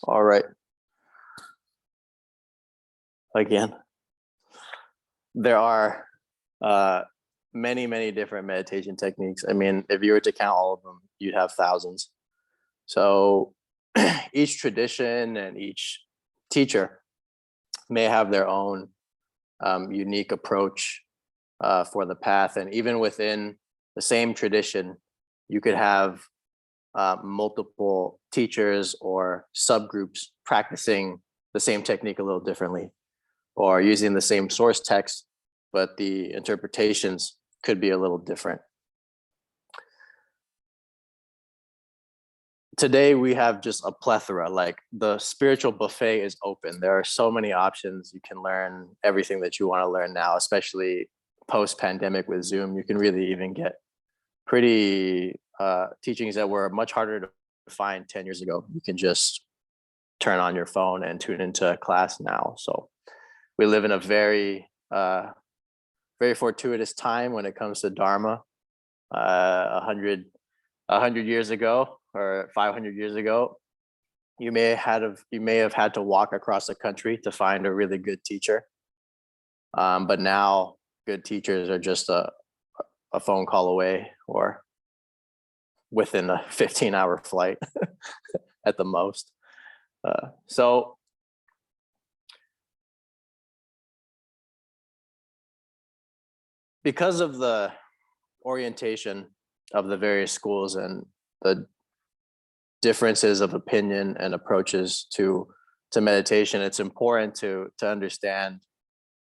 All right. Again, there are many different meditation techniques. I mean, if you were to count all of them, you'd have thousands. So each tradition and each teacher may have their own unique approach for the path. And even within the same tradition, you could have multiple teachers or subgroups practicing the same technique a little differently, or using the same source text, but the interpretations could be a little different. Today, we have just a plethora, like the spiritual buffet is open. There are so many options. You can learn everything that you want to learn now, especially post-pandemic with Zoom. You can really even get pretty teachings that were much harder to find 10 years ago. You can just turn on your phone and tune into a class now. So we live in a very fortuitous time when it comes to Dharma. 100 years ago or 500 years ago, you may have had to walk across the country to find a really good teacher. But now good teachers are just a phone call away or within a 15-hour flight at the most. So because of the orientation of the various schools and the differences of opinion and approaches to meditation, it's important to understand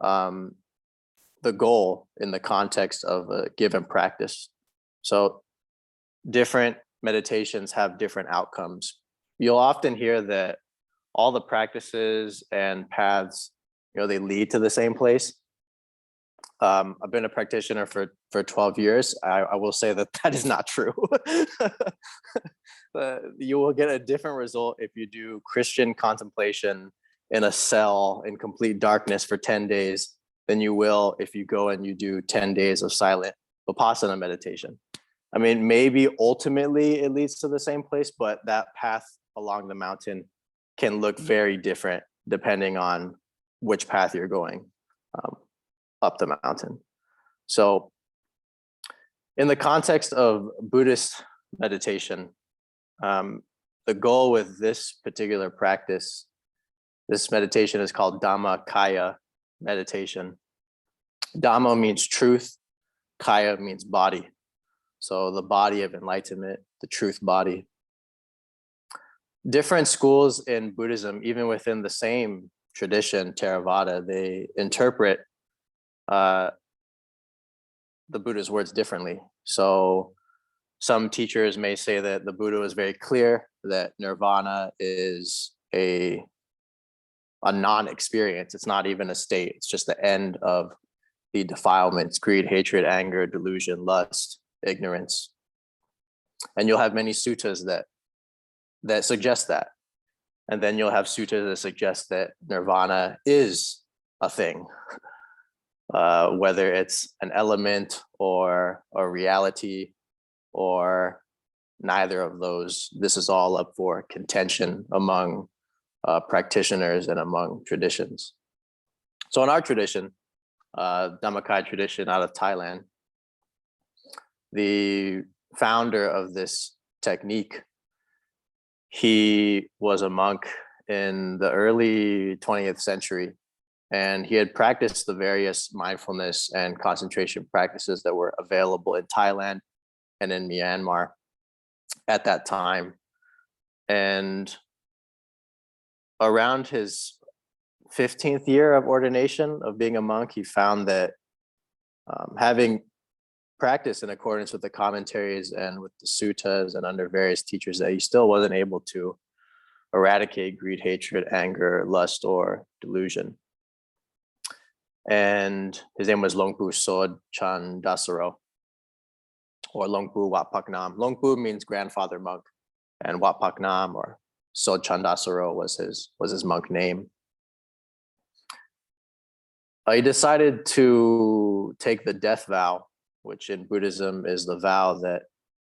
the goal in the context of a given practice. So different meditations have different outcomes. You'll often hear that all the practices and paths, they lead to the same place. I've been a practitioner for 12 years. I will say that is not true. You will get a different result if you do Christian contemplation in a cell in complete darkness for 10 days than you will if you go and you do 10 days of silent Vipassana meditation. I mean, maybe ultimately it leads to the same place, but that path along the mountain can look very different depending on which path you're going up the mountain. So in the context of Buddhist meditation, the goal with this particular practice, this meditation is called Dhammakaya meditation. Dhamma means truth, Kaya means body. So the body of enlightenment, the truth body. Different schools in Buddhism, even within the same tradition, Theravada, they interpret the Buddha's words differently. So some teachers may say that the Buddha was very clear that nirvana is a non-experience. It's not even a state. It's just the end of the defilements, greed, hatred, anger, delusion, lust, ignorance. And you'll have many suttas that suggest that. And then you'll have suttas that suggest that nirvana is a thing. Whether it's an element or a reality or neither of those, this is all up for contention among practitioners and among traditions. So in our tradition, Dhammakaya tradition out of Thailand, the founder of this technique, he was a monk in the early 20th century. And he had practiced the various mindfulness and concentration practices that were available in Thailand and in Myanmar at that time. And around his 15th year of ordination, of being a monk, he found that having practiced in accordance with the commentaries and with the suttas and under various teachers, that he still wasn't able to eradicate greed, hatred, anger, lust, or delusion. And his name was Longpu Sod Chandasaro, or Longpu Wat Pak Nam. Longpu means grandfather monk, and Wat Pak Nam or Sod Chandasaro was his monk name. He decided to take the death vow, which in Buddhism is the vow that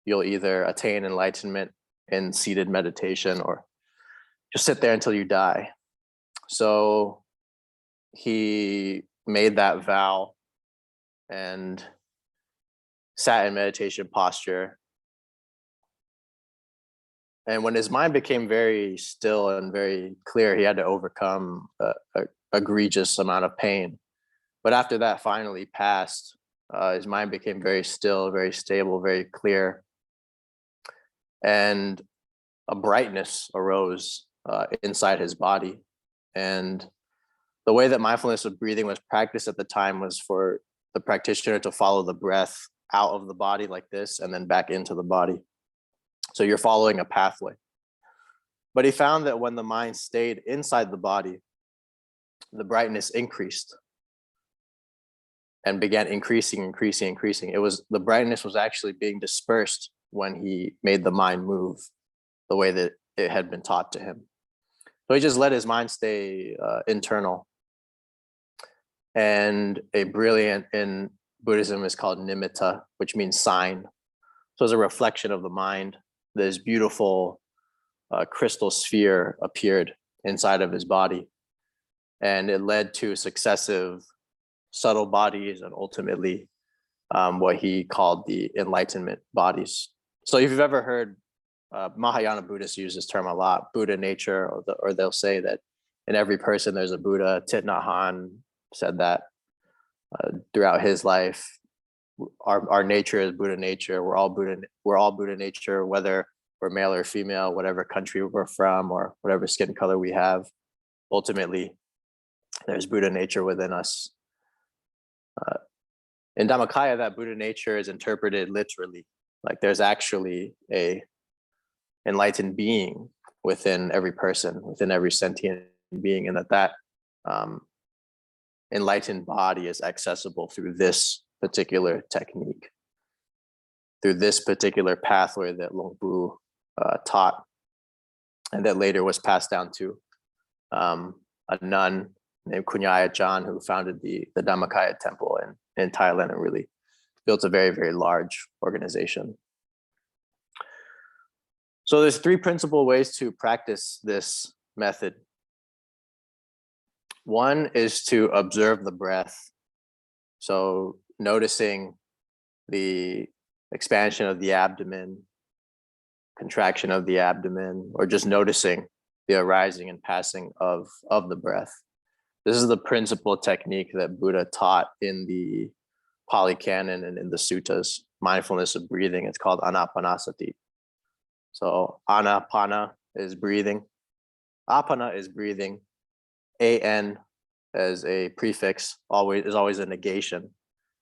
you'll either attain enlightenment in seated meditation or just sit there until you die. So he made that vow and sat in meditation posture. And when his mind became very still and very clear, he had to overcome a egregious amount of pain. But after that finally passed, his mind became very still, very stable, very clear. And a brightness arose inside his body. And the way that mindfulness of breathing was practiced at the time was for the practitioner to follow the breath out of the body like this and then back into the body. So you're following a pathway. But he found that when the mind stayed inside the body, the brightness increased and began increasing. The brightness was actually being dispersed when he made the mind move the way that it had been taught to him. So he just let his mind stay internal. And a brilliant in Buddhism is called nimitta, which means sign. So as a reflection of the mind, this beautiful crystal sphere appeared inside of his body. And it led to successive subtle bodies and ultimately what he called the enlightenment bodies. So if you've ever heard Mahayana Buddhists use this term a lot, Buddha nature, or they'll say that in every person there's a Buddha. Thich Nhat Hanh said that throughout his life. Our nature is Buddha nature. We're all Buddha nature, whether we're male or female, whatever country we're from, or whatever skin color we have. Ultimately, there's Buddha nature within us. In Dhammakaya, that Buddha nature is interpreted literally, like there's actually a enlightened being within every person, within every sentient being, and that enlightened body is accessible through this particular technique, through this particular pathway that Luang Pu taught, and that later was passed down to a nun named Kunyaya Chan, who founded the Dhammakaya temple in Thailand and really built a very, very large organization. So there's three principal ways to practice this method. One is to observe the breath. So noticing the expansion of the abdomen, contraction of the abdomen, or just noticing the arising and passing of the breath. This is the principal technique that Buddha taught in the Pali Canon and in the suttas, mindfulness of breathing. It's called anapanasati. So anapana is breathing. Apana is breathing. An as a prefix is always a negation.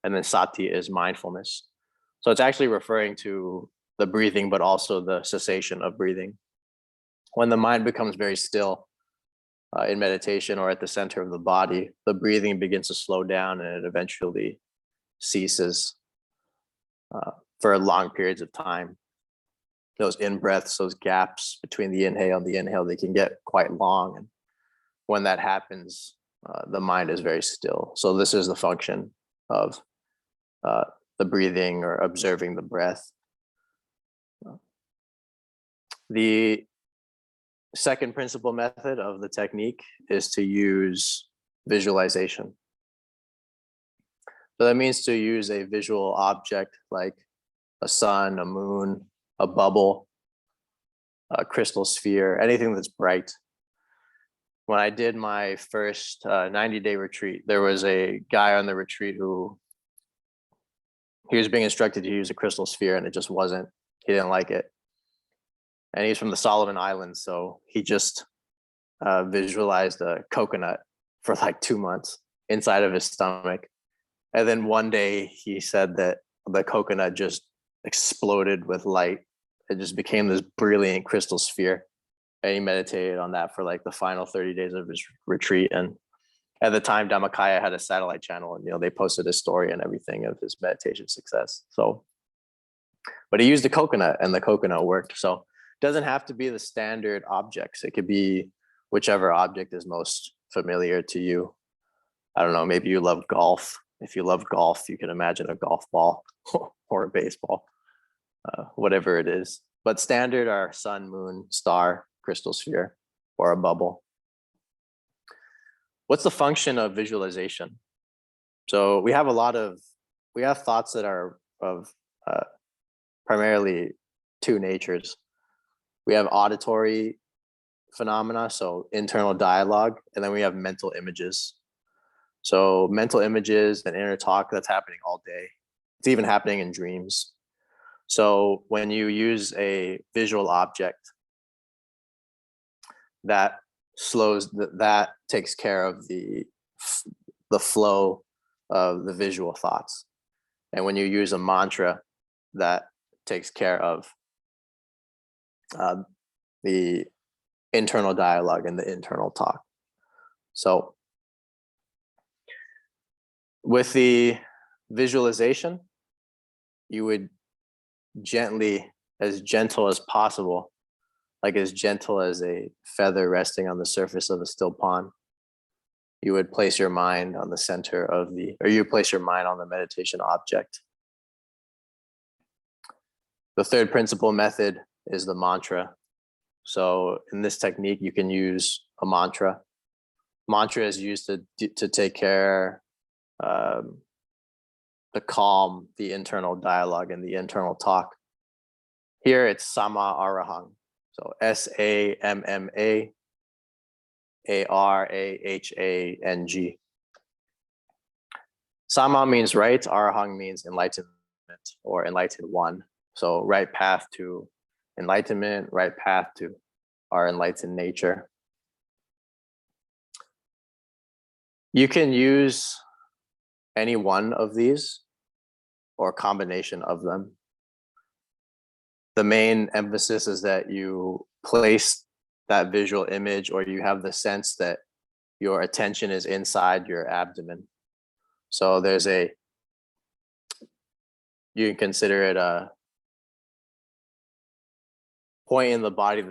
And then sati is mindfulness. So it's actually referring to the breathing, but also the cessation of breathing. When the mind becomes very still in meditation or at the center of the body, the breathing begins to slow down and it eventually ceases for long periods of time. Those in-breaths, those gaps between the inhale and the inhale, they can get quite long. And when that happens, the mind is very still. So this is the function of the breathing or observing the breath. The second principal method of the technique is to use visualization. So that means to use a visual object like a sun, a moon, a bubble, a crystal sphere, anything that's bright. When I did my first 90-day retreat, there was a guy on the retreat who he was being instructed to use a crystal sphere and it just wasn't, he didn't like it. And he's from the Solomon Islands, so he just visualized a coconut for like 2 months inside of his stomach. And then one day he said that the coconut just exploded with light. It just became this brilliant crystal sphere. And he meditated on that for like the final 30 days of his retreat. And at the time, Dhammakaya had a satellite channel, and they posted a story and everything of his meditation success. So, but he used a coconut, and the coconut worked. So it doesn't have to be the standard objects. It could be whichever object is most familiar to you. I don't know, maybe you love golf. If you love golf, you can imagine a golf ball or a baseball, whatever it is. But standard are sun, moon, star, crystal sphere. or a bubble. What's the function of visualization? So we have thoughts that are of primarily two natures. We have auditory phenomena, so internal dialogue, and then we have mental images. So mental images and inner talk, that's happening all day. It's even happening in dreams. So when you use a visual object, that takes care of the flow of the visual thoughts. And when you use a mantra, that takes care of the internal dialogue and the internal talk. So with the visualization, you would gently, as gentle as possible, like as gentle as a feather resting on the surface of a still pond, you would place your mind on the center of you place your mind on the meditation object. The third principal method is the mantra. So in this technique, you can use a mantra. Mantra is used to take care, to calm the internal dialogue and the internal talk. Here it's Sama Arahang. So SAMMA ARAHANG. Sama means right, Arahang means enlightenment or enlightened one. So right path to enlightenment, right path to our enlightened nature. You can use any one of these or a combination of them. The main emphasis is that you place that visual image, or you have the sense that your attention is inside your abdomen. So you can consider it a point in the body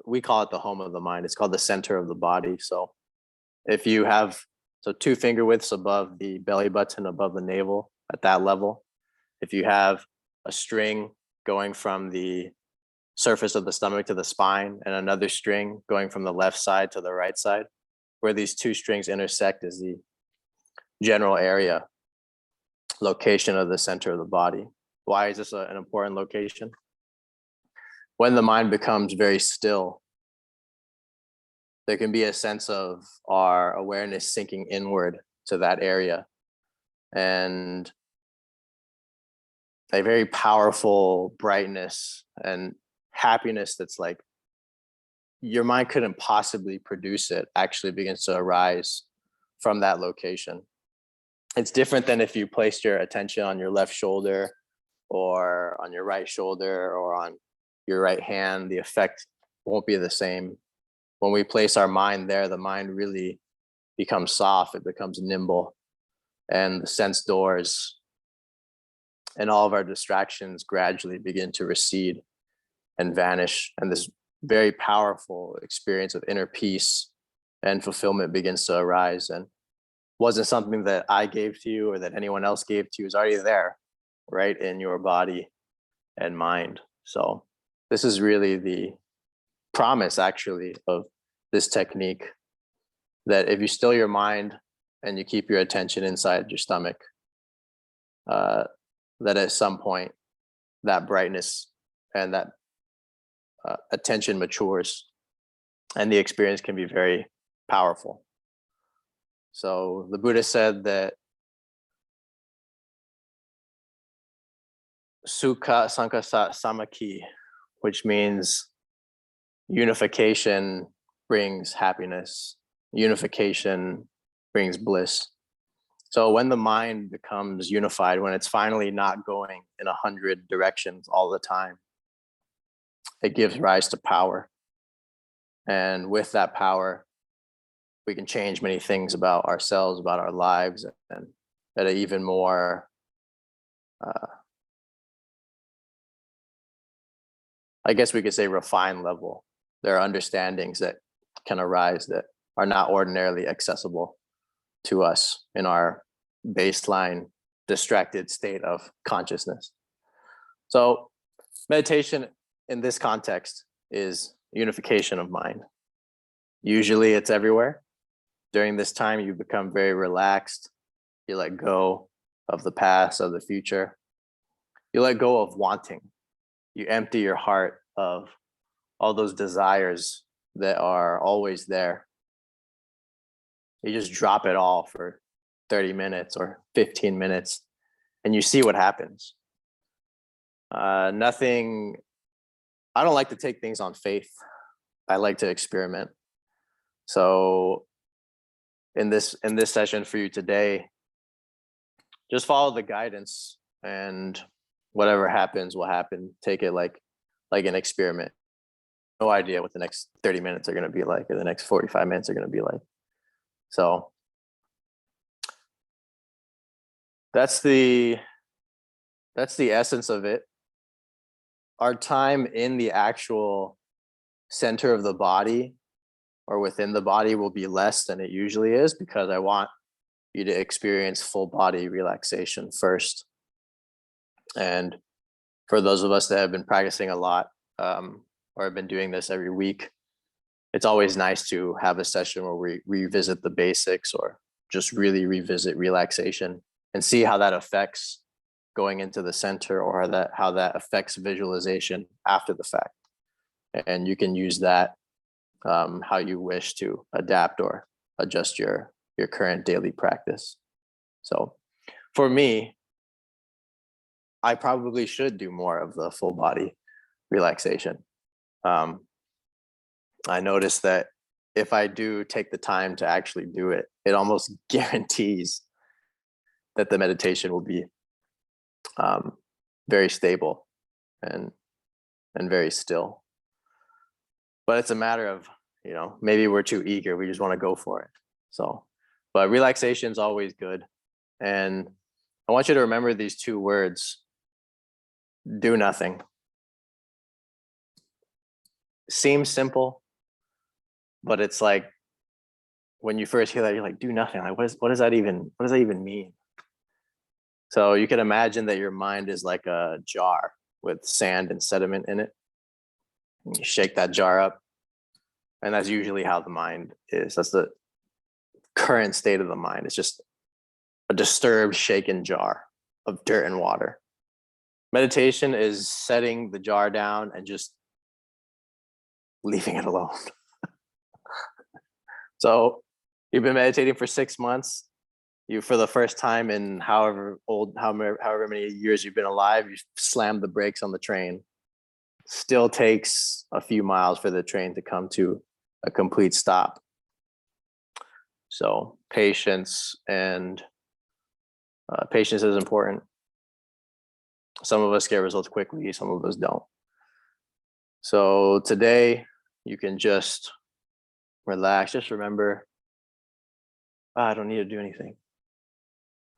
we call it the home of the mind. It's called the center of the body. So if you have 2 finger widths above the belly button, above the navel, at that level, if you have a string going from the surface of the stomach to the spine and another string going from the left side to the right side, where these 2 strings intersect is the general area location of the center of the body. Why is this an important location? When the mind becomes very still, there can be a sense of our awareness sinking inward to that area, and a very powerful brightness and happiness that's like your mind couldn't possibly produce it actually begins to arise from that location. It's different than if you placed your attention on your left shoulder or on your right shoulder or on your right hand. The effect won't be the same. When we place our mind there, the mind really becomes soft, it becomes nimble, and the sense doors and all of our distractions gradually begin to recede and vanish. And this very powerful experience of inner peace and fulfillment begins to arise. And wasn't something that I gave to you or that anyone else gave to you, is already there, right in your body and mind. So this is really the promise, actually, of this technique, that if you still your mind and you keep your attention inside your stomach, that at some point that brightness and that attention matures and the experience can be very powerful. So the Buddha said that Sukha Sankasa Samaki, which means unification brings happiness, unification brings bliss. So when the mind becomes unified, when it's finally not going in 100 directions all the time, it gives rise to power. And with that power, we can change many things about ourselves, about our lives, and at an even more I guess we could say refined level. There are understandings that can arise that are not ordinarily accessible to us in our baseline distracted state of consciousness. So meditation in this context is unification of mind. Usually it's everywhere. During this time, you become very relaxed. You let go of the past, of the future. You let go of wanting. You empty your heart of all those desires that are always there. You just drop it all for 30 minutes or 15 minutes and you see what happens. Nothing, I don't like to take things on faith. I like to experiment. So in this session for you today, just follow the guidance and whatever happens will happen. Take it like an experiment. No idea what the next 30 minutes are going to be like or the next 45 minutes are going to be like. So that's the essence of it. Our time in the actual center of the body or within the body will be less than it usually is because I want you to experience full body relaxation first. And for those of us that have been practicing a lot or have been doing this every week, it's always nice to have a session where we revisit the basics or just really revisit relaxation and see how that affects going into the center or how that affects visualization after the fact. And you can use that how you wish to adapt or adjust your current daily practice. So for me, I probably should do more of the full body relaxation. I noticed that if I do take the time to actually do it, it almost guarantees that the meditation will be very stable and very still. But it's a matter of, maybe we're too eager. We just want to go for it. So, but relaxation is always good. And I want you to remember these two words: do nothing. Seems simple, but it's like when you first hear that, you're like, do nothing. Like, what does that even mean? So you can imagine that your mind is like a jar with sand and sediment in it. And you shake that jar up, and that's usually how the mind is. That's the current state of the mind. It's just a disturbed, shaken jar of dirt and water. Meditation is setting the jar down and just leaving it alone. So you've been meditating for 6 months. You, for the first time in however many years you've been alive, you slammed the brakes on the train. Still takes a few miles for the train to come to a complete stop. So patience is important. Some of us get results quickly, some of us don't. So today you can just relax. Just remember, I don't need to do anything.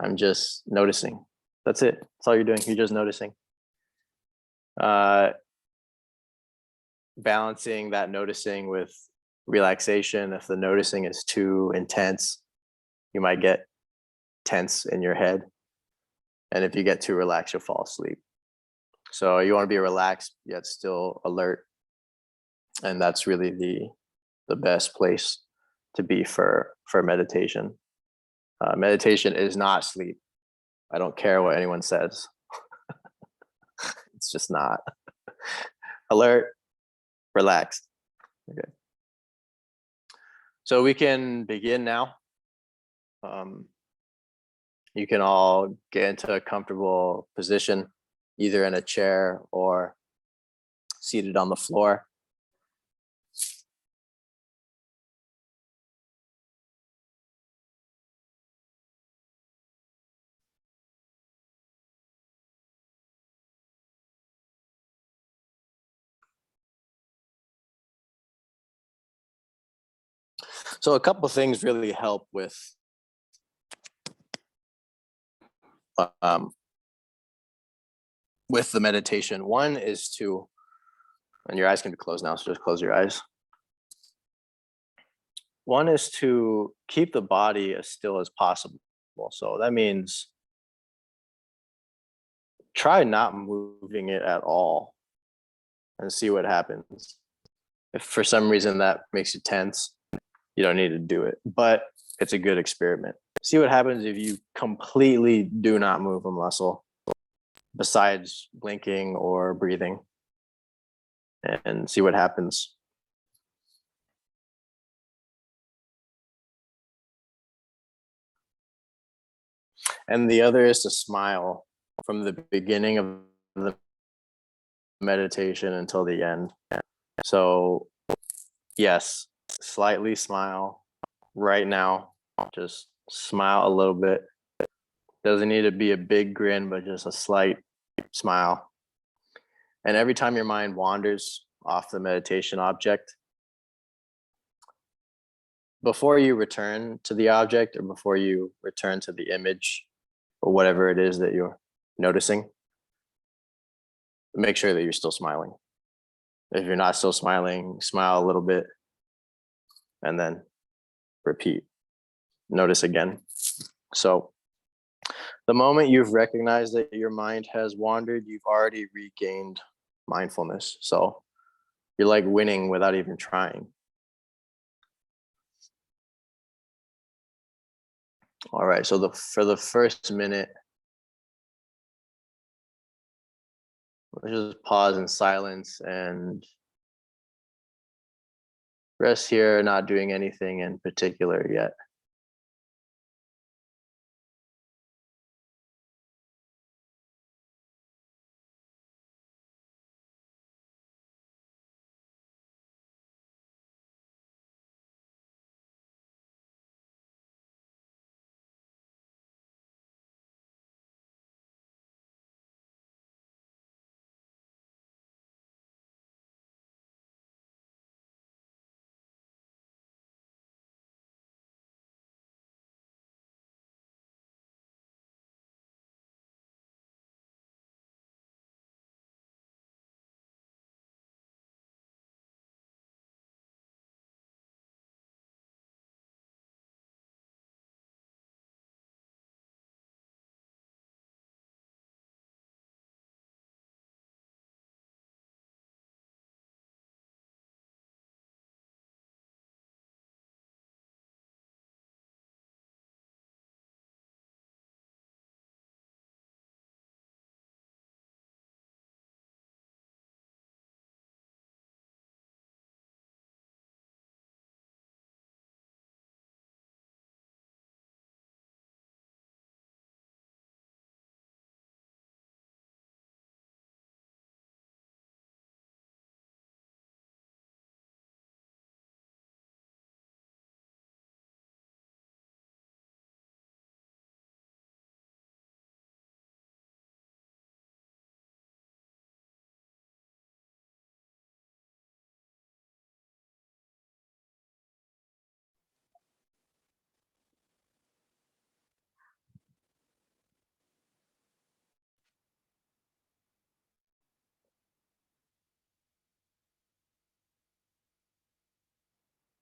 I'm just noticing. That's it. That's all you're doing. You're just noticing. Balancing that noticing with relaxation. If the noticing is too intense, you might get tense in your head. And if you get too relaxed, you'll fall asleep. So you want to be relaxed, yet still alert. And that's really the best place to be for meditation. Meditation is not sleep. I don't care what anyone says. It's just not. Alert, relaxed. Okay. So we can begin now. You can all get into a comfortable position, either in a chair or seated on the floor. So a couple of things really help with the meditation. One is to, and your eyes can be closed now, so just close your eyes. One is to keep the body as still as possible. So that means try not moving it at all and see what happens. If for some reason that makes you tense, you don't need to do it, but it's a good experiment. See what happens if you completely do not move a muscle besides blinking or breathing, and see what happens. And the other is to smile from the beginning of the meditation until the end. So, yes, slightly smile right now. Just smile a little bit. Doesn't need to be a big grin, but just a slight smile. And every time your mind wanders off the meditation object, before you return to the object or before you return to the image or whatever it is that you're noticing, make sure that you're still smiling. If you're not still smiling, smile a little bit and then repeat. Notice again. So the moment you've recognized that your mind has wandered, you've already regained mindfulness. So you're like winning without even trying. All right. So for the first minute, let's just pause in silence and rest here, not doing anything in particular yet.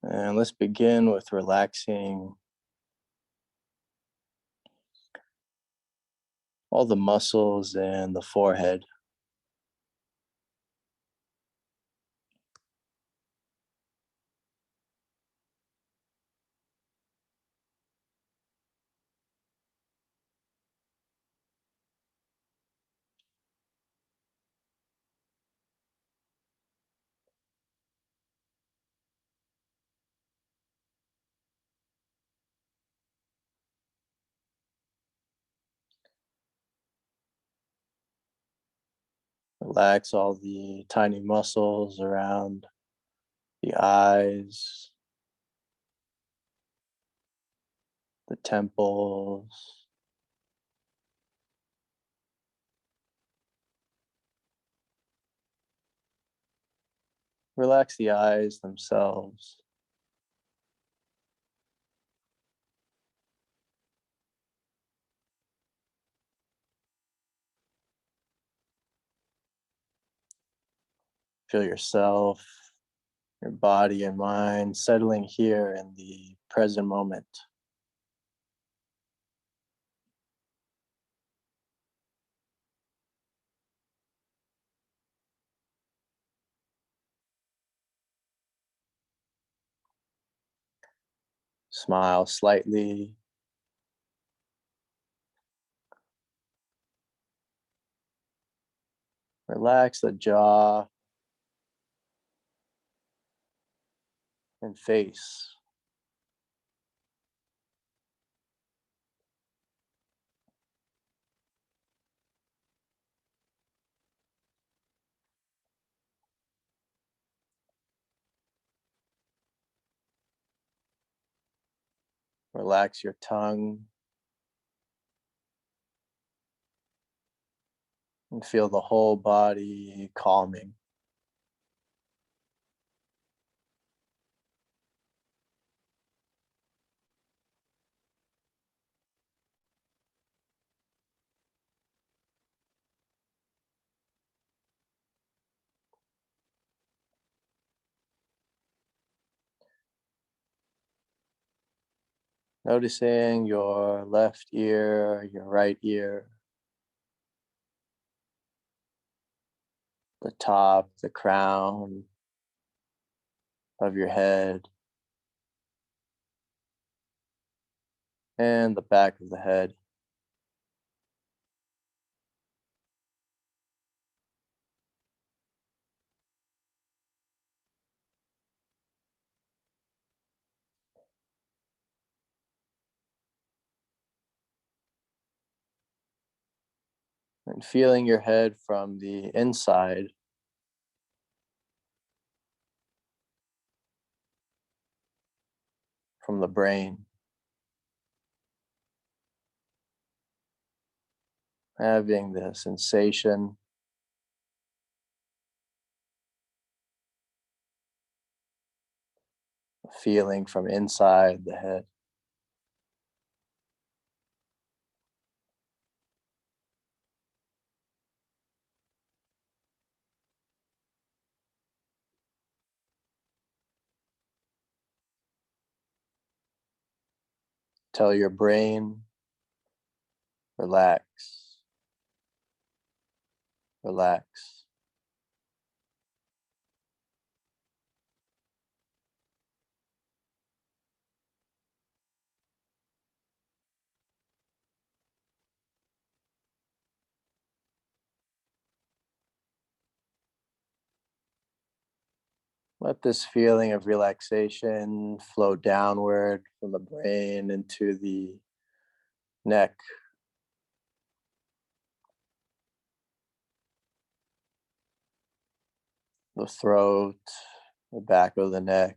And let's begin with relaxing all the muscles in the forehead. Relax all the tiny muscles around the eyes, the temples. Relax the eyes themselves. Feel yourself, your body and mind settling here in the present moment. Smile slightly. Relax the jaw and face. Relax your tongue and feel the whole body calming. Noticing your left ear, your right ear, the top, the crown of your head, and the back of the head. And feeling your head from the inside, from the brain. Having the sensation feeling from inside the head. Tell your brain, relax, relax. Let this feeling of relaxation flow downward from the brain into the neck, the throat, the back of the neck,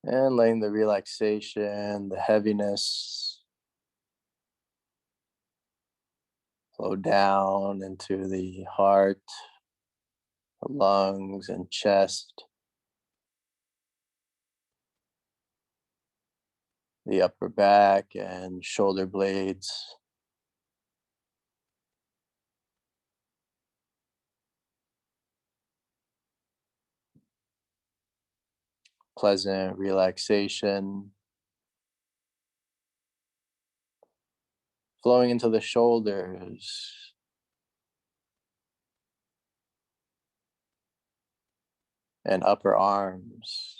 and letting the relaxation, the heaviness flow down into the heart, the lungs, and chest, the upper back and shoulder blades. Pleasant relaxation flowing into the shoulders, and upper arms,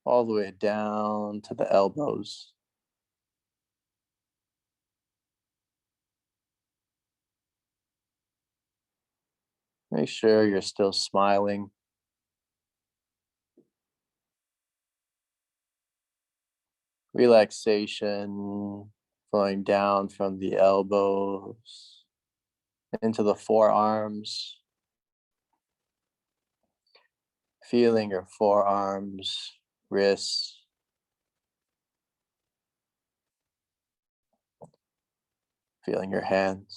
all the way down to the elbows. Make sure you're still smiling. Relaxation flowing down from the elbows into the forearms. Feeling your forearms, wrists, feeling your hands.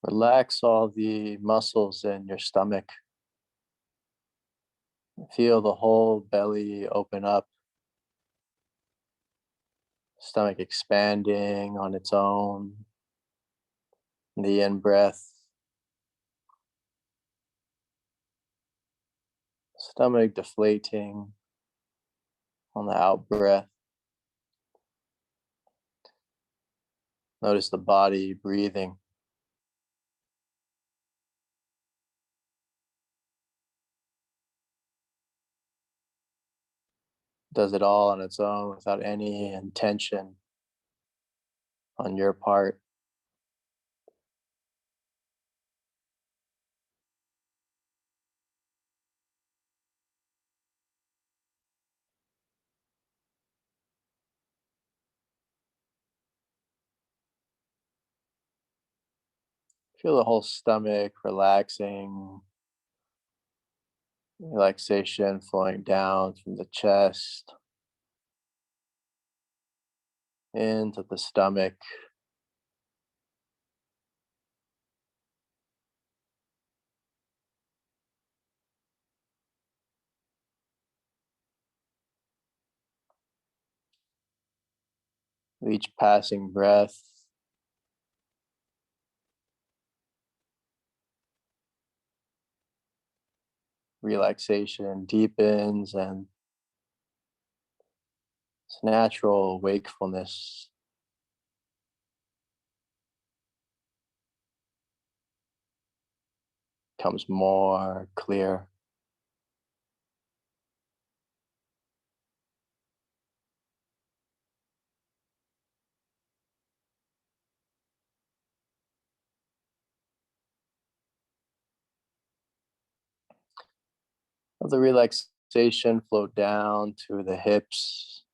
Relax all the muscles in your stomach. Feel the whole belly open up, stomach expanding on its own. The in breath, stomach deflating on the out breath. Notice the body breathing. Does it all on its own without any intention on your part. Feel the whole stomach relaxing, relaxation flowing down from the chest into the stomach. With each passing breath, relaxation deepens and this natural wakefulness becomes more clear. Let the relaxation flow down to the hips,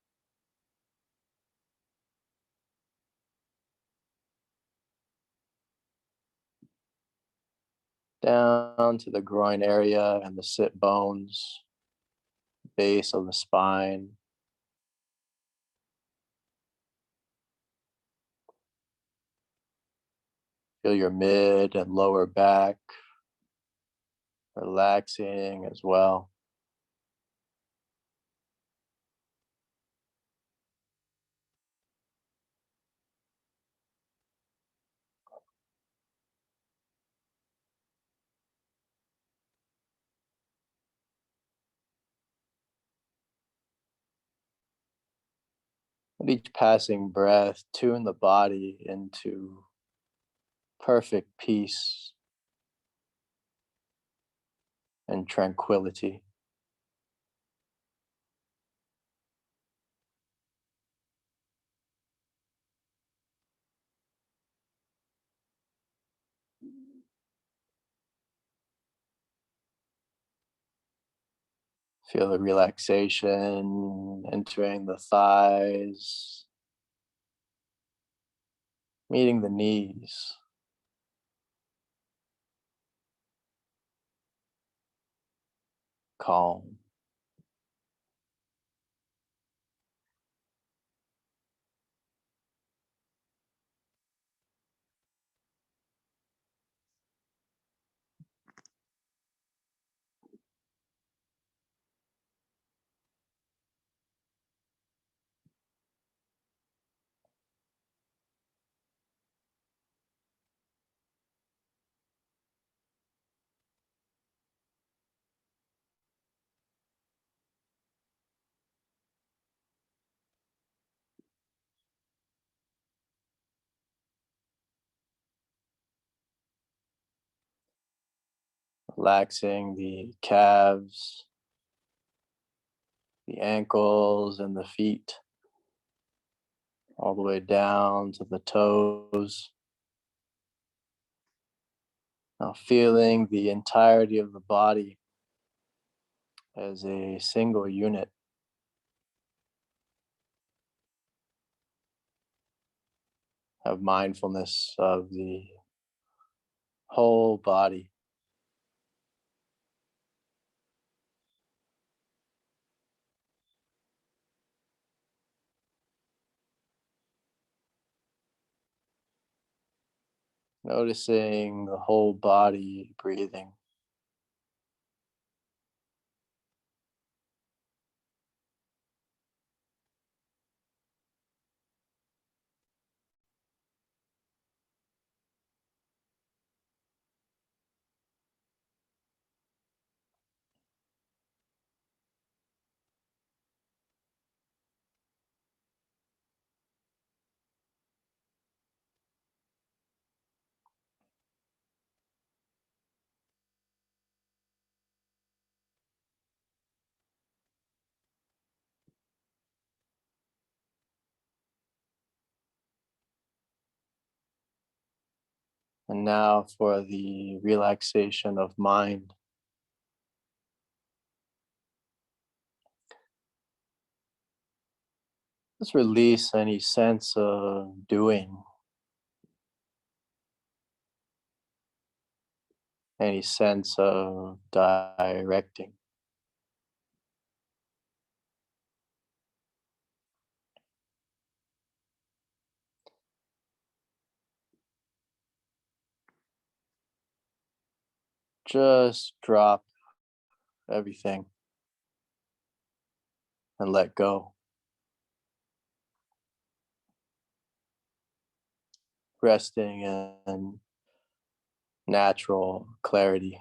down to the groin area and the sit bones, base of the spine. Feel your mid and lower back relaxing as well. With each passing breath, tune the body into perfect peace and tranquility. Feel the relaxation entering the thighs, meeting the knees. Calm. Relaxing the calves, the ankles, and the feet, all the way down to the toes. Now feeling the entirety of the body as a single unit. Have mindfulness of the whole body. Noticing the whole body breathing. And now for the relaxation of mind. Just release any sense of doing, any sense of directing. Just drop everything and let go, resting in natural clarity.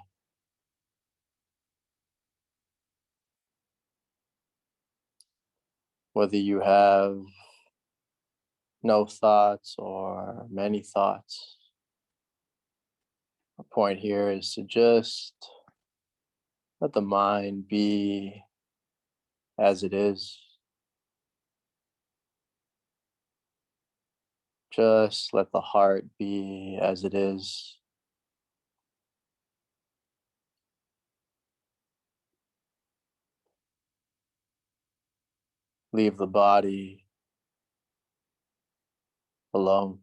Whether you have no thoughts or many thoughts, the point here is to just let the mind be as it is. Just let the heart be as it is. Leave the body alone.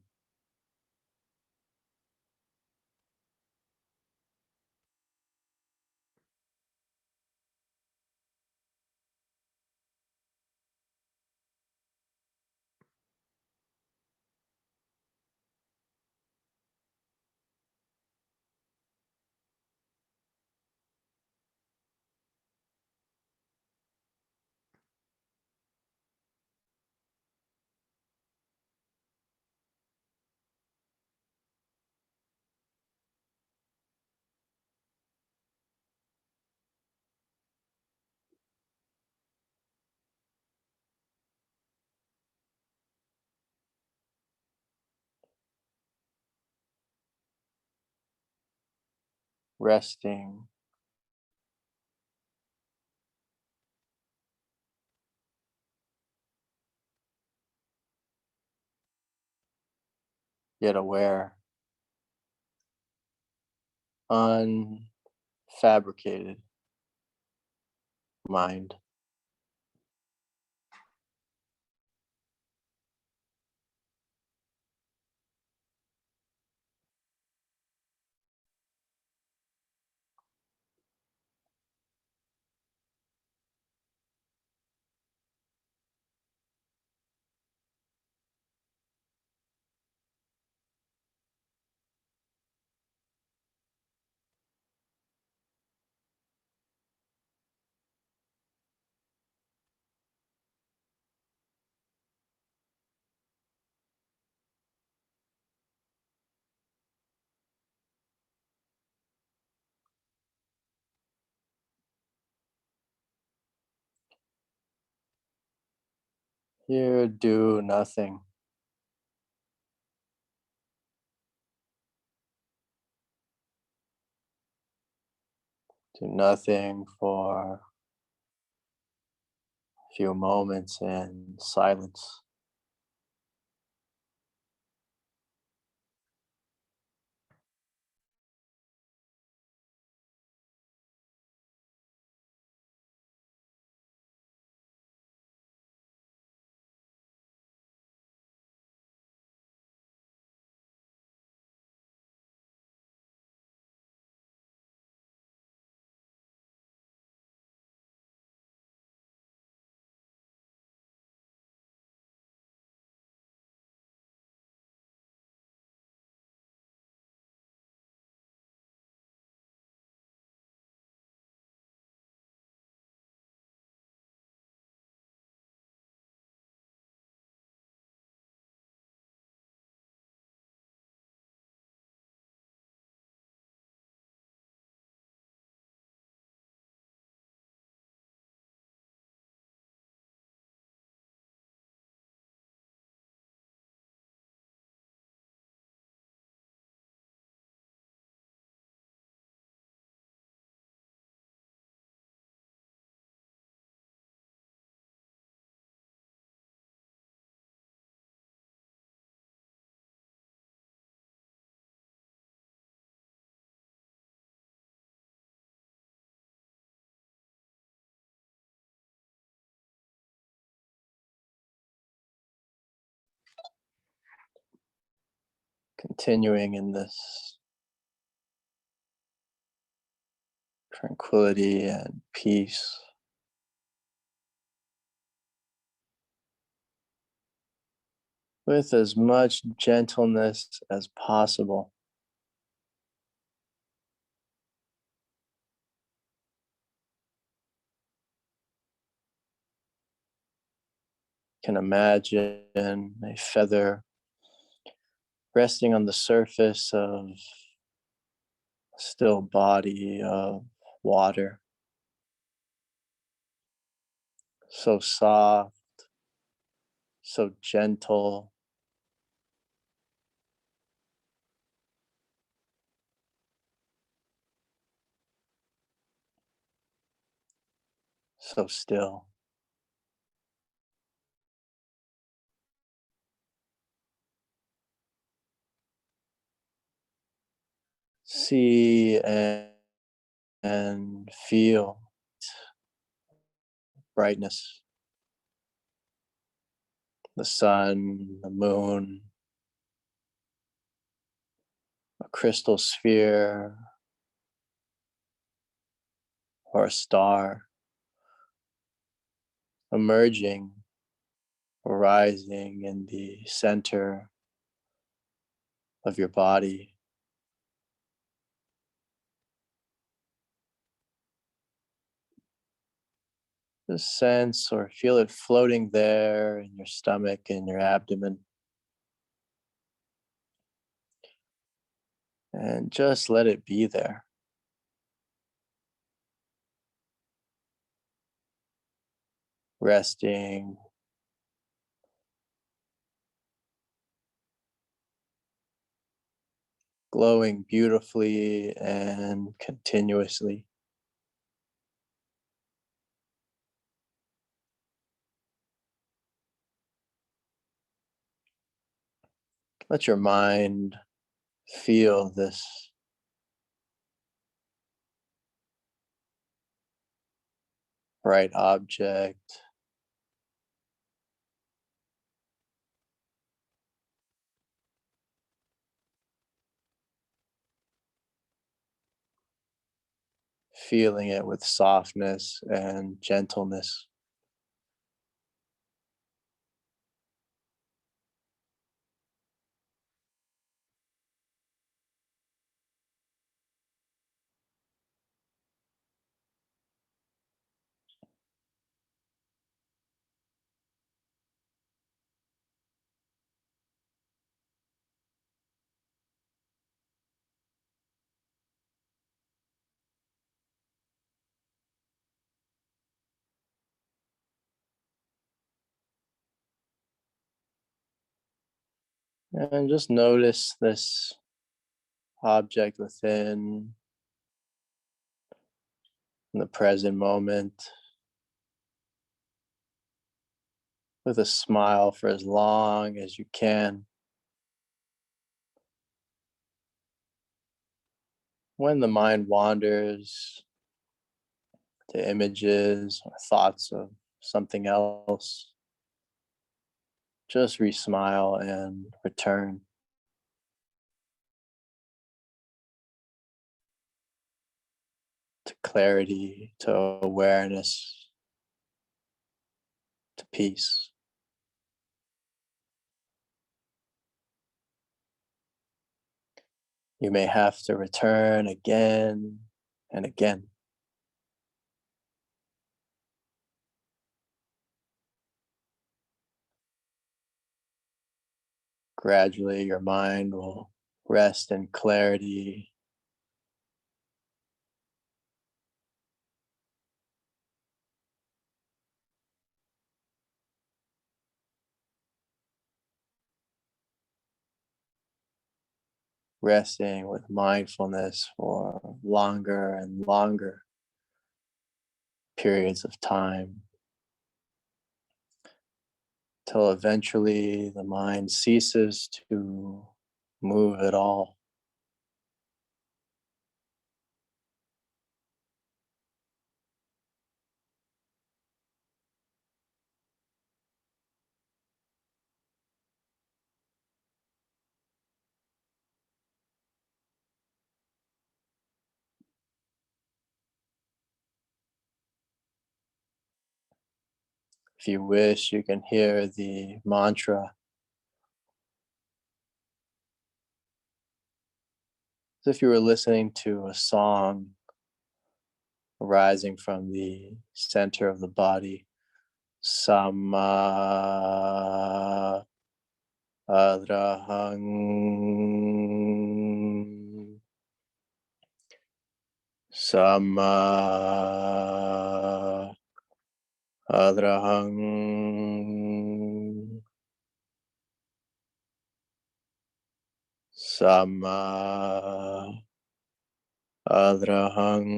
Resting, yet aware, unfabricated mind. Here, do nothing. Do nothing for a few moments in silence. Continuing in this tranquility and peace. With as much gentleness as possible. Can imagine a feather resting on the surface of a still body of water. So soft, so gentle, so still. See and feel brightness, the sun, the moon, a crystal sphere, or a star emerging, arising in the center of your body. Just sense or feel it floating there in your stomach and your abdomen. And just let it be there. Resting, glowing beautifully and continuously. Let your mind feel this bright object, feeling it with softness and gentleness. And just notice this object within in the present moment with a smile for as long as you can. When the mind wanders to images or thoughts of something else, just re-smile and return to clarity, to awareness, to peace. You may have to return again and again. Gradually, your mind will rest in clarity, resting with mindfulness for longer and longer periods of time, till eventually the mind ceases to move at all. If you wish, you can hear the mantra as if you were listening to a song arising from the center of the body. Sama Adrahang. Sama Adrahang. Sama Adrahang.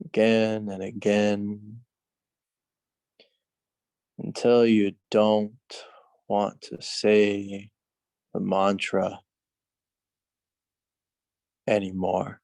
Again and again until you don't want to say the mantra anymore.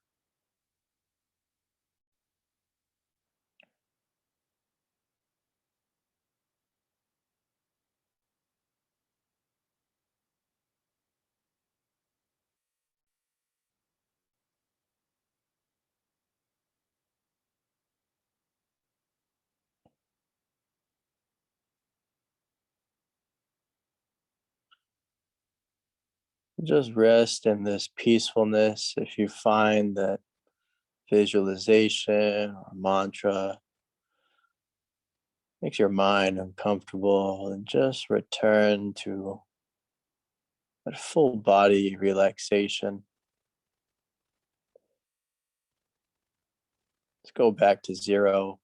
Just rest in this peacefulness. If you find that visualization or mantra makes your mind uncomfortable, and just return to that full body relaxation. Let's go back to zero,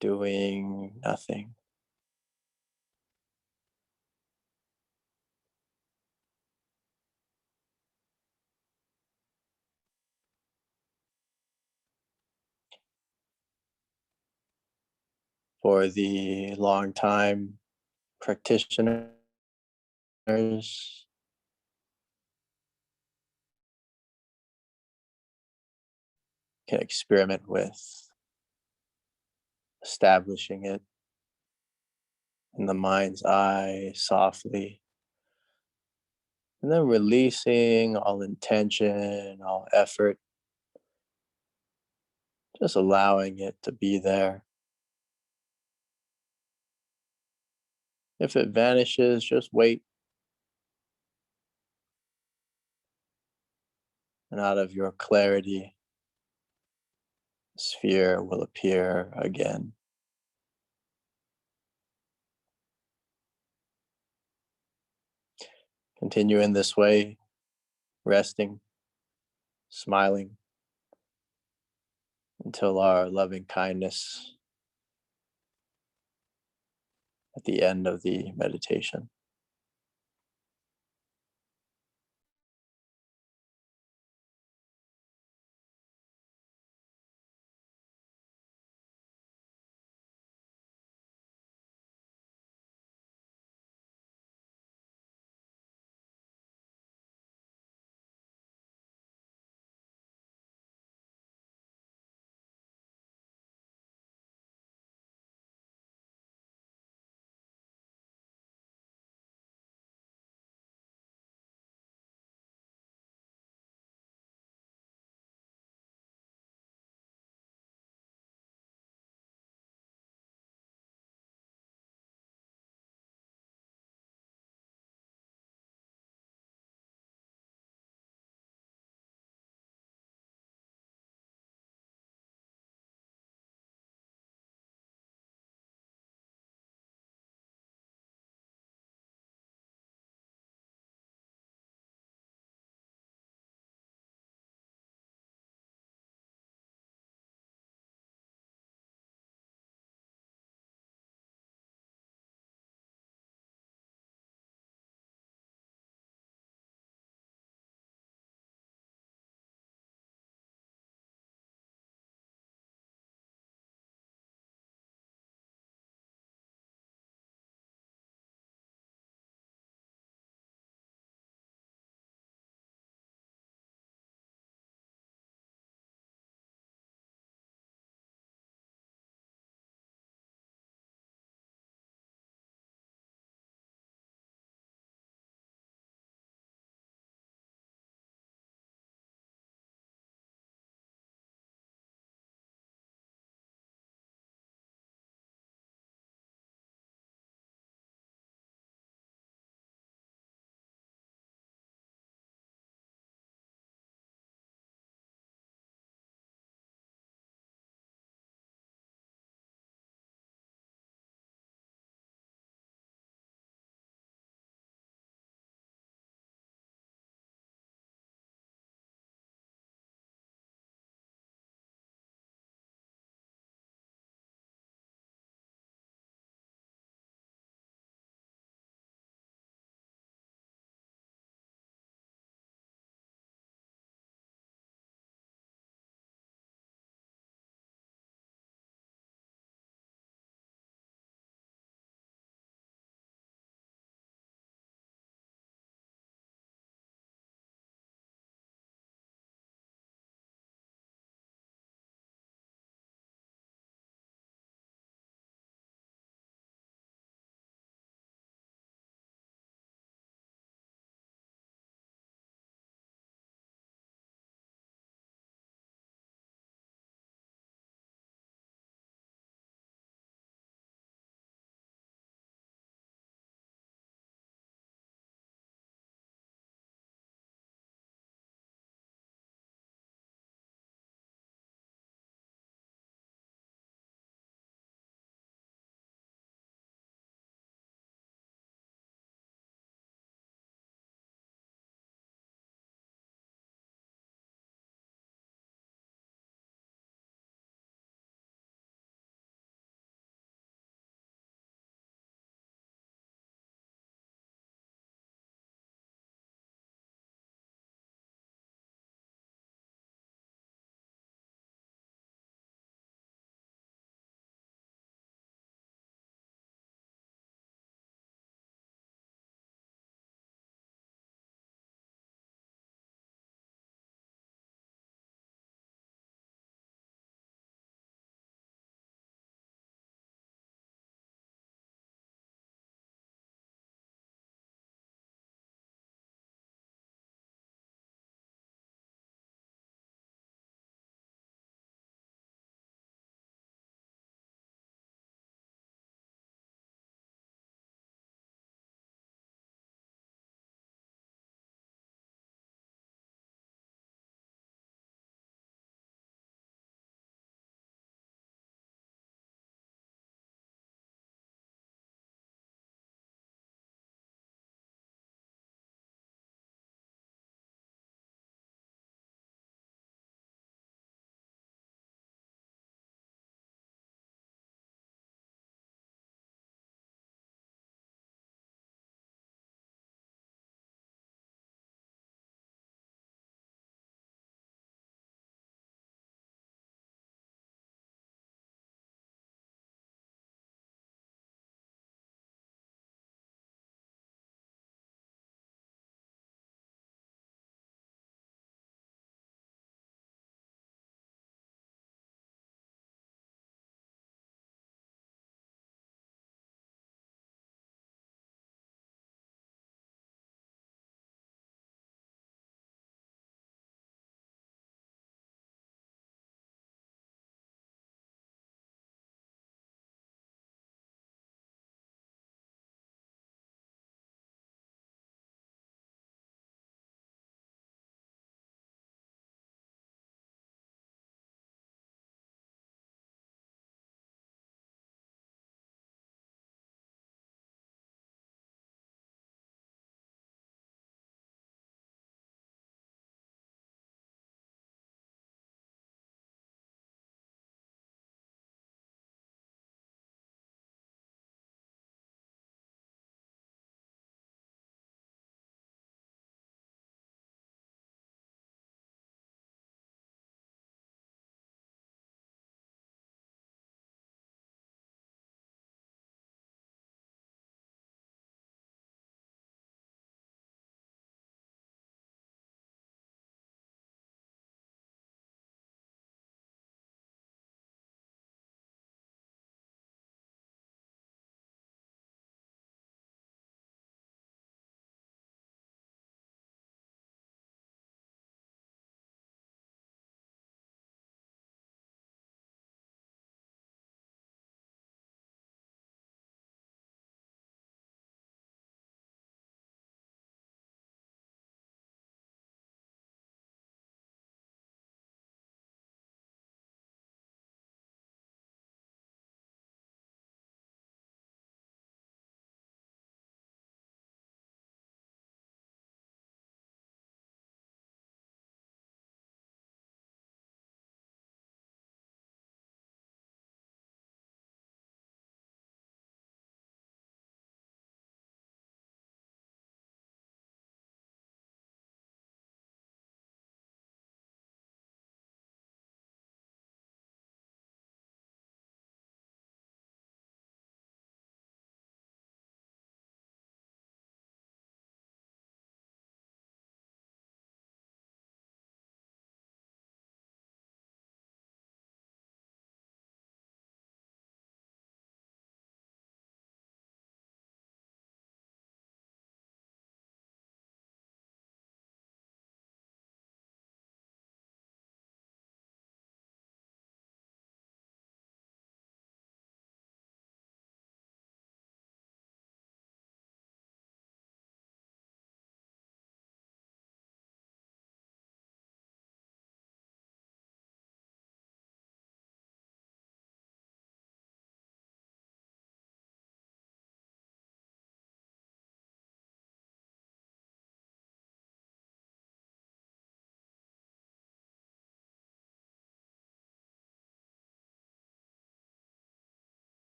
doing nothing. For the long time practitioners, can experiment with establishing it in the mind's eye softly, and then releasing all intention, all effort, just allowing it to be there. If it vanishes, just wait, and out of your clarity, the sphere will appear again. Continue in this way, resting, smiling, until our loving kindness at the end of the meditation.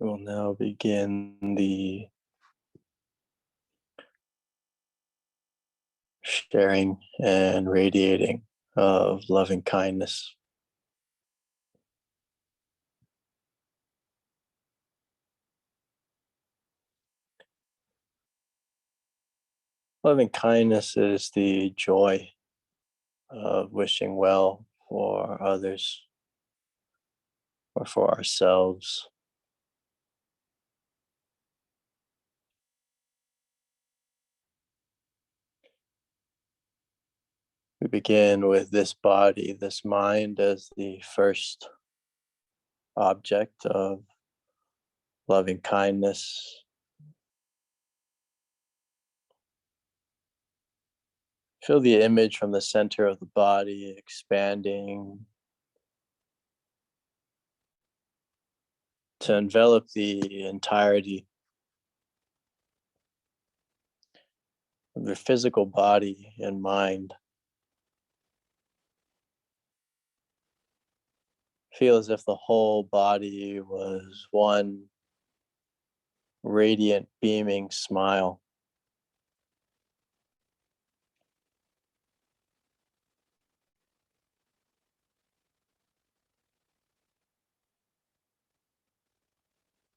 We'll now begin the sharing and radiating of loving kindness. Loving kindness is the joy of wishing well for others or for ourselves. We begin with this body, this mind, as the first object of loving kindness. Feel the image from the center of the body expanding to envelop the entirety of your physical body and mind. Feel as if the whole body was one radiant, beaming smile.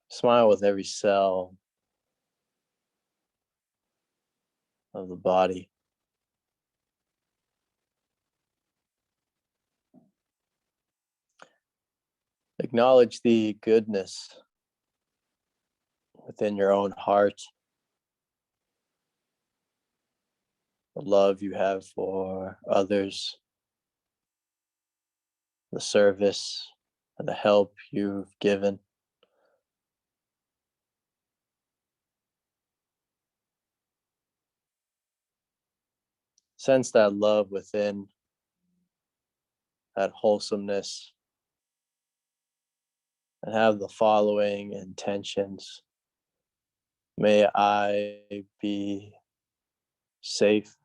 Smile with every cell of the body. Acknowledge the goodness within your own heart, the love you have for others, the service and the help you've given. Sense that love within, that wholesomeness, and have the following intentions. May I be safe.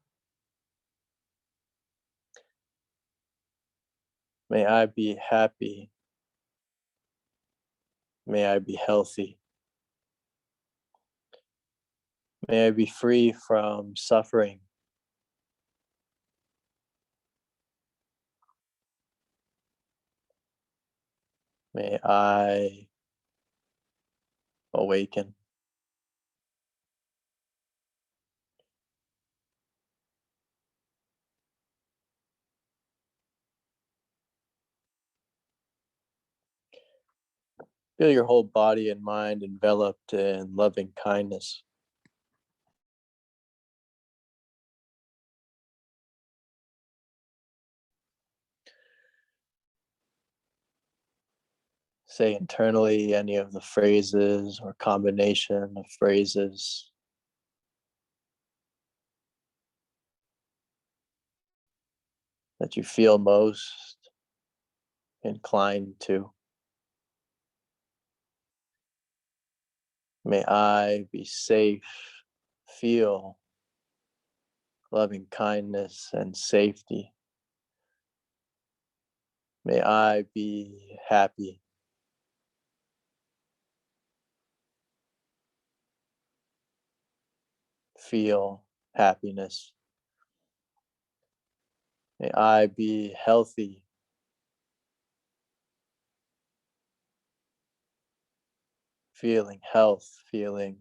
May I be happy. May I be healthy. May I be free from suffering. May I awaken. Feel your whole body and mind enveloped in loving kindness. Say internally any of the phrases or combination of phrases that you feel most inclined to. May I be safe, feel loving kindness and safety. May I be happy, feel happiness. May I be healthy, feeling health, feeling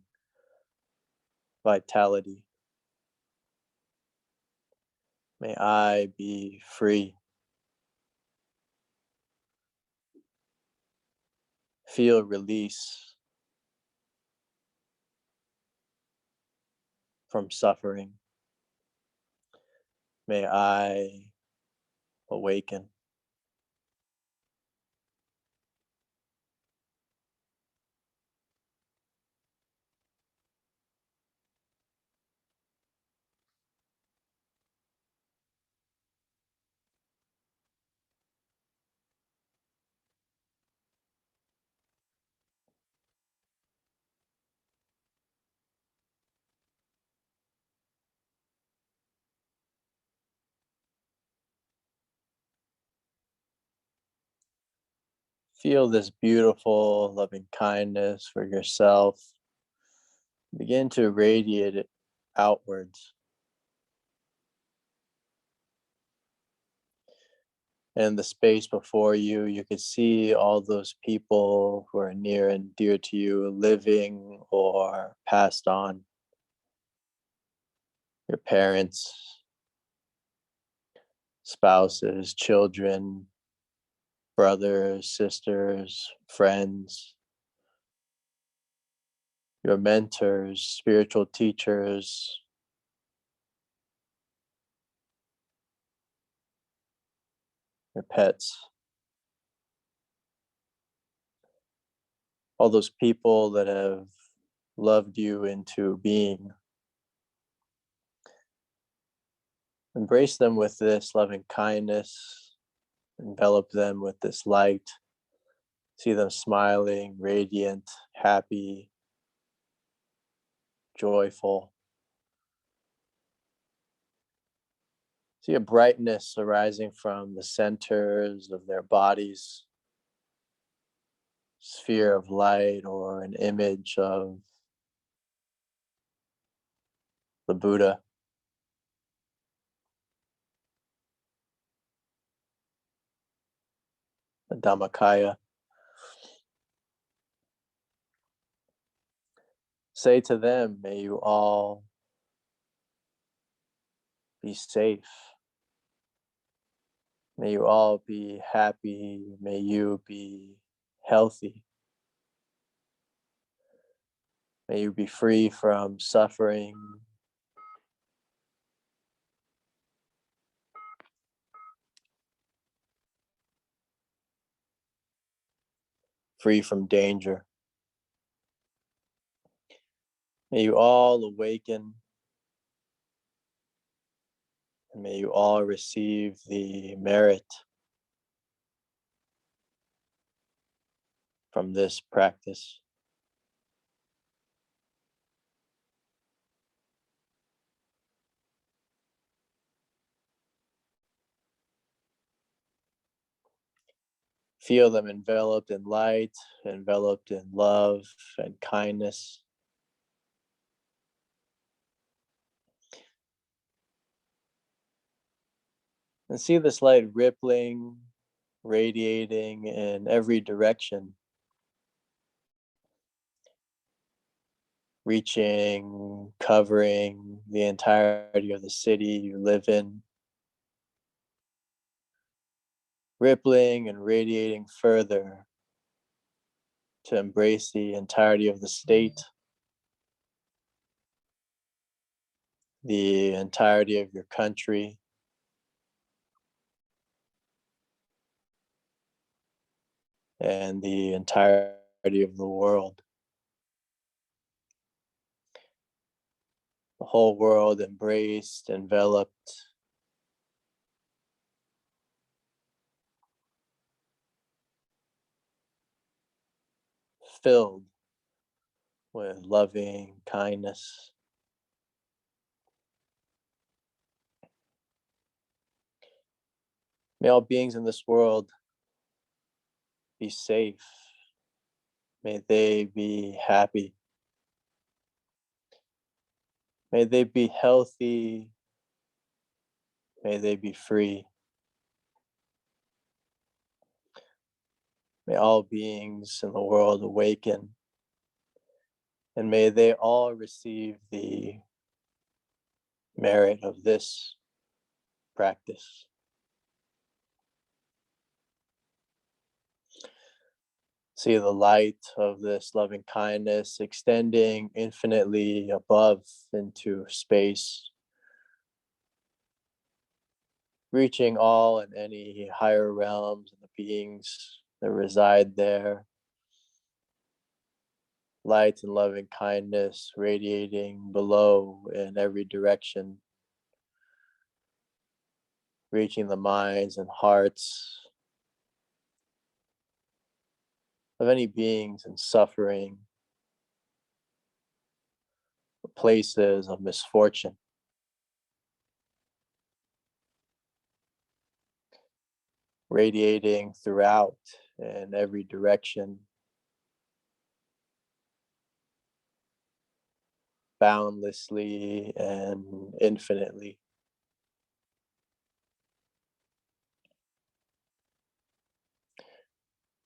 vitality. May I be free, feel release from suffering. May I awaken. Feel this beautiful loving kindness for yourself. Begin to radiate it outwards. And the space before you, you could see all those people who are near and dear to you, living or passed on. Your parents, spouses, children, brothers, sisters, friends, your mentors, spiritual teachers, your pets, all those people that have loved you into being. Embrace them with this loving kindness, envelop them with this light, see them smiling, radiant, happy, joyful. See a brightness arising from the centers of their bodies, sphere of light or an image of the Buddha. The Dhammakaya. Say to them, may you all be safe. May you all be happy. May you be healthy. May you be free from suffering. Free from danger. May you all awaken. And may you all receive the merit from this practice. Feel them enveloped in light, enveloped in love and kindness. And see this light rippling, radiating in every direction, reaching, covering the entirety of the city you live in, rippling and radiating further to embrace the entirety of the state, the entirety of your country, and the entirety of the world. The whole world embraced, enveloped, filled with loving kindness. May all beings in this world be safe. May they be happy. May they be healthy. May they be free. May all beings in the world awaken. And may they all receive the merit of this practice. See the light of this loving kindness extending infinitely above into space, reaching all and any higher realms and the beings that reside there. Light and loving kindness radiating below in every direction, reaching the minds and hearts of any beings in suffering, places of misfortune. Radiating throughout in every direction, boundlessly and infinitely.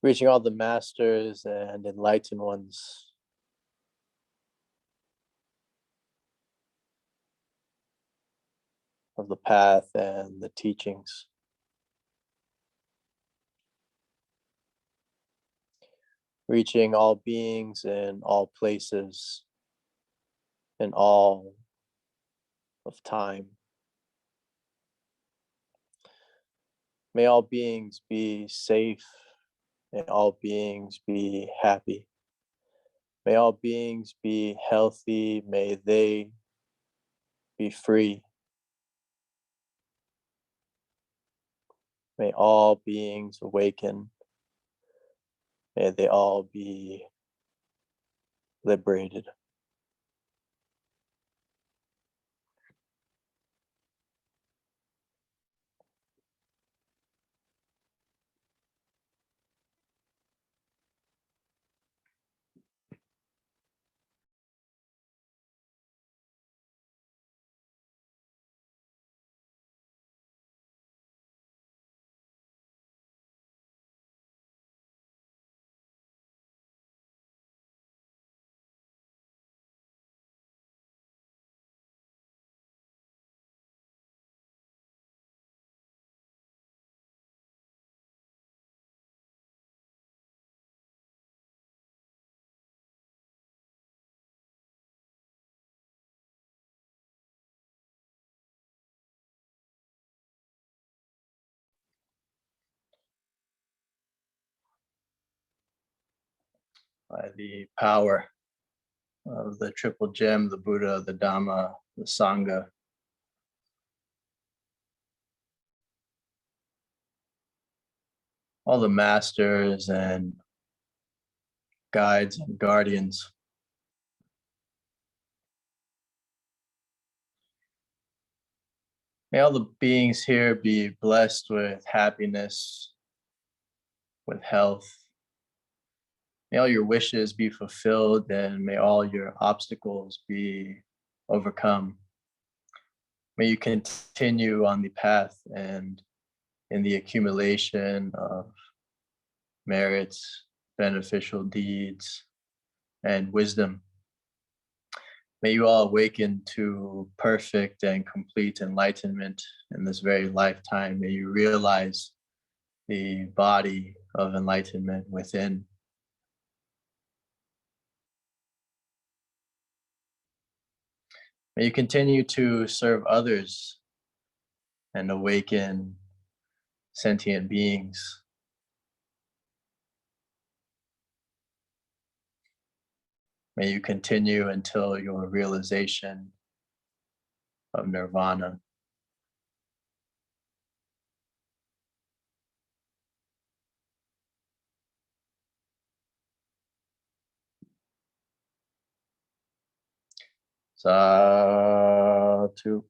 Reaching all the masters and enlightened ones, of the path and the teachings. Reaching all beings in all places, in all of time. May all beings be safe. May all beings be happy. May all beings be healthy. May they be free. May all beings awaken. May they all be liberated. By the power of the triple gem, the Buddha, the Dhamma, the Sangha, all the masters and guides and guardians. May all the beings here be blessed with happiness, with health. May all your wishes be fulfilled, and may all your obstacles be overcome. May you continue on the path and in the accumulation of merits, beneficial deeds, and wisdom. May you all awaken to perfect and complete enlightenment in this very lifetime. May you realize the body of enlightenment within. May you continue to serve others and awaken sentient beings. May you continue until your realization of nirvana. Sadhu.